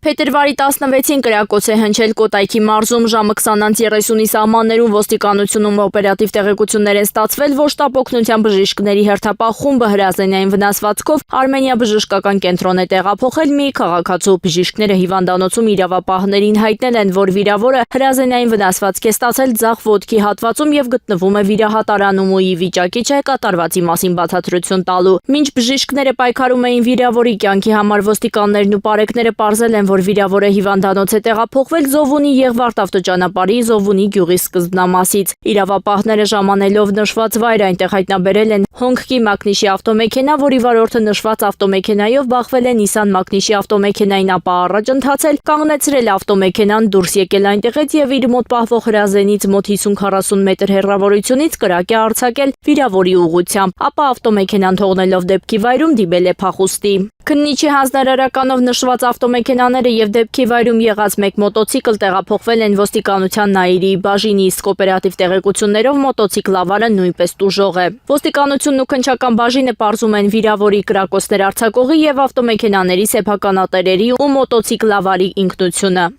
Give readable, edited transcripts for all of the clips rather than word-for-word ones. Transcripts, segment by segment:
Փետրվարի 16-ին կրակոց է հնչել Կոտայքի մարզում ժամը 20:30-ի սահմաններում ոստիկանությունում օպերատիվ տեղեկություններ են ստացվել, որ շտապ օգնության բժիշկների հերթապահ խումբը հրազենային վնասվածքով Արմենիա բժշկական կենտրոն է տեղափոխել մի քաղաքացու։ Բժիշկները հիվանդանոցում իրավապահներին հայտնել են, որ վիրավորը հրազենային վնասվածք է ստացել ձախ ոտքի հատվածում եւ գտնվում է վիրահատարանում ու ի վիճակի չէ կատարվածի մասին բացատրություն տալու։ Մինչ բժիշկները պայքարում էին վիրավորի կյանքի համար, ոստիկաններն ու պարեկները պարզել են, որ վիրավորը հիվանդանոց է տեղափոխվել Զովունի Եղվարդ ավտոճանապարհի Զովունի գյուղի սկզբնամասից։ Իրավապահները ժամանելով նշված վայր այնտեղ հայտնաբերել են Հոնգկի Մակնիշի ավտոմեքենա, որի վարորդը նշված ավտոմեքենայով բախվել է Նիսան Մակնիշի ավտոմեքենային, ապա առաջ ընթացել, կանգնեցրել ավտոմեքենան, դուրս եկել այնտեղից եւ իր մոտ պահվող հրազենից մոտ 50-40 մետր հեռավորությունից կրակ է արձակել վիրավորի ուղղությամբ, ապա ավտոմեքենան թողնելով դեպքի վայրում դիմել է փախուստի։ Քննիչի հանձնարարականով նշված ավտոմեքենաները եւ դեպքի վայրում եղած մեկ մոտոցիկլ տեղափոխվել են ոստիկանության Նաիրի բաժինի, իսկ օպերատիվ տեղեկություններով մոտոցիկլավարը նույնպես տուժող է։ Ոստիկանությունն ու քննչական բաժինը պարզում են վիրավորի կրակոցներ արձակողի եւ ավտոմեքենաների սեփականատերերի ու մոտոցիկլավարի ինքնությունը։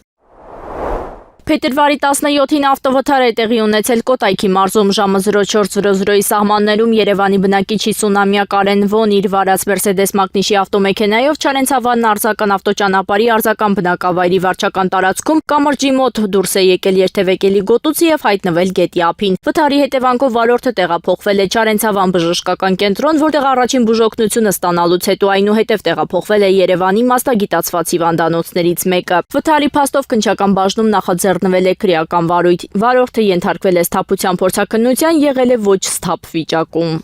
Փետրվարի 17-ին ավտովթար է տեղի ունեցել Կոտայքի մարզում ժամը 04:00-ի սահմաններում Երևանի բնակիչ 50-ամյա Կարեն Վոն իր վարած Մերսեդես Մակնիշի ավտոմեքենայով Չարենցավան արձական ավտոճանապարհի արձական բնակավայրի վարչական տարածքում կամրջի մոտ դուրս է եկել երթևեկելի գոտուց եւ հայտնվել գետի ափին։ Վթարի հետևանքով վարորդը տեղափոխվել է Չարենցավան բժշկական կենտրոն, որտեղ առաջին բուժօգնությունը ստանալուց հետո այնուհետև տեղափոխվել է Երևանի մասնագիտացված հիվանդանոցներից մեկը։ Վթարի փաստով քննչական բաժնում նախաձեռնվել է քրեական վարույթ։ Վարորդը ենթարկվել է սթափության փորձաքննության, եղել է ոչ սթափ վիճակում։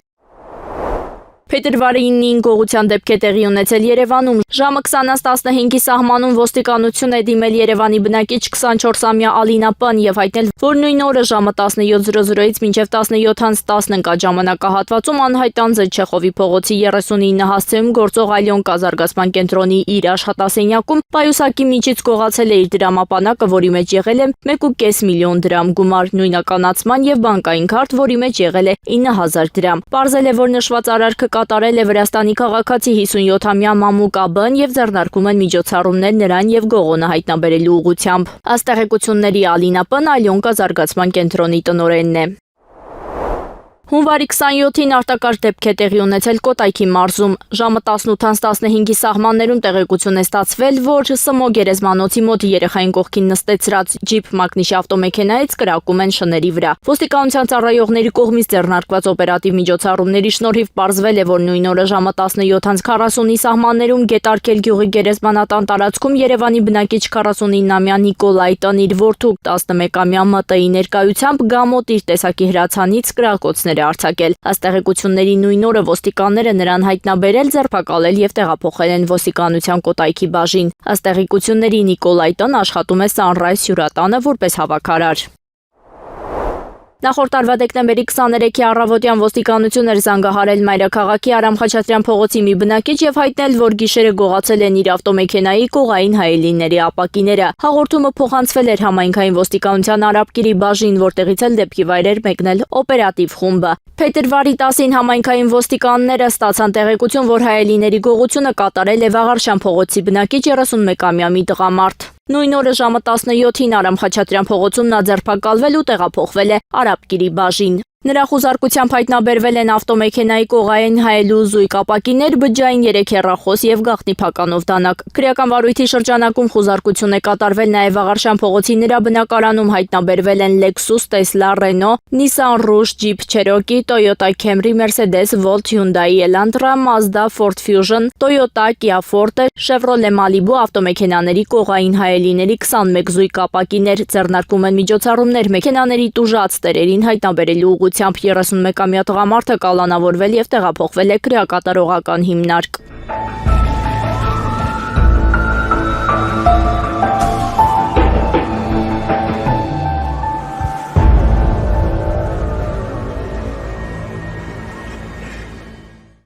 Փետրվարի 9-ին գողության դեպք է տեղի ունեցել Երևանում։ Ժամը 20:15-ի սահմանում ոստիկանություն է դիմել Երևանի բնակիչ 24-ամյա Ալինա Պ-ն եւ հայտնել, որ նույն օրը ժամը 17:00-ից մինչեւ 17:10 ընկած ժամանակահատվածում անհայտ անձը Չեխովի փողոցի 39 հասցեում գործող Ալյոնկա զարգացման կենտրոնի իր աշխատասենյակում պայուսակի միջից գողացել է իր դրամապանակը, որի մեջ եղել է 1.5 միլիոն դրամ գումար, նույնականացման եւ բանկային քարտ, որի մեջ եղել է 9000 դրամ։ Պարզել է, որ նշված արարքը կատարել է Վրաստանի քաղաքացի 57-ամյա Մամուկա Բ-ն եւ ձեռնարկում են միջոցառումներ նրան եւ գողոնը հայտնաբերելու ուղղությամբ։ Ըստ տեղեկությունների Ալինա Պ-ն Ալյոնկա զարգացման կենտրոնի տնօրենն է։ Հունվարի 27-ին արտակարգ դեպք է տեղի ունեցել Կոտայքի մարզում։ Ժամը 18:15-ի սահմաններում տեղեկություն է ստացվել, որ Սմո գերեզմանոցի մոտ երեխային կողքին նստեցրած ջիփ Մակնիշի ավտոմեքենայից կրակում են շների վրա։ Ոստիկանության ծառայողների կողմից ձեռնարկված օպերատիվ միջոցառումների շնորհիվ պարզվել է, որ նույն օրը ժամը 17:40-ի սահմաններում Գետարկել գյուղի գերեզմանատան տարածքում Երևանի բնակիչ 49-ամյա Նիկոլայ Տ-ն իր որդու 11-ամյա Մ-ի ներկայությամբ գամոտ իր տեսակի հրացանից կրակոցներ արձակել։ Ըստ տեղեկությունների նույն օրը ոստիկանները նրան հայտնաբերել, ձերբակալել եւ տեղափոխել են ոստիկանության Կոտայքի բաժին։ Ըստ տեղեկությունների Նիկոլայ Տ-ն աշխատում է Sunrise հյուրատանը որպես հավաքարար։ Նախորդ տարվա դեկտեմբերի 23-ի առավոտյան ոստիկանություն էր զանգահարել մայրաքաղաքի Արամ Խաչատրյան փողոցի մի բնակիչ եւ հայտնել, որ գիշերը գողացել են իր ավտոմեքենայի կողային հայելիների ապակիները։ Հաղորդումը փոխանցվել էր համայնքային ոստիկանության Արաբկիրի բաժին, որտեղից էլ դեպքի վայր էր մեկնել օպերատիվ խումբը։ Փետրվարի 10-ին համայնքային ոստիկանները ստացան տեղեկություն, որ հայելիների գողությունը կատարել է Վաղարշյան փողոցի բնակիչ 31-ամյա մի տղամարդ։ Նույն օրը ժամը 17-ին Արամ Խաչատրյան փողոցում նա ձերբակալվել ու տեղափոխվել է Արաբկիրի բաժին։ Նրա խուզարկությամբ հայտնաբերվել են ավտոմեքենայի կողային հայելու զույգ ապակիներ, բջջային 3 հեռախոս եւ գաղտնի փականով դանակ։ Քրեական վարույթի շրջանակում խուզարկություն է կատարվել նաեւ Վաղարշյան փողոցի նրա բնակարանում հայտնաբերվել են Lexus, Tesla, Renault, Nissan Rouge, Jeep Cherokee, Toyota Camry, Mercedes, Volt, Hyundai Elantra, Mazda, Ford Fusion, Toyota, Kia Forte, Chevrolet Malibu ավտոմեքենաների կողային հայելիների 21 զույգ ապակիներ, ձեռնարկում են միջոցառումներ մեքենաների տուժած տերերին հայտնաբերելու ուղղությամբ 31-ամյա տղամարդը կալանավորվել եւ տեղափոխվել է քրեակատարողական հիմնարկ։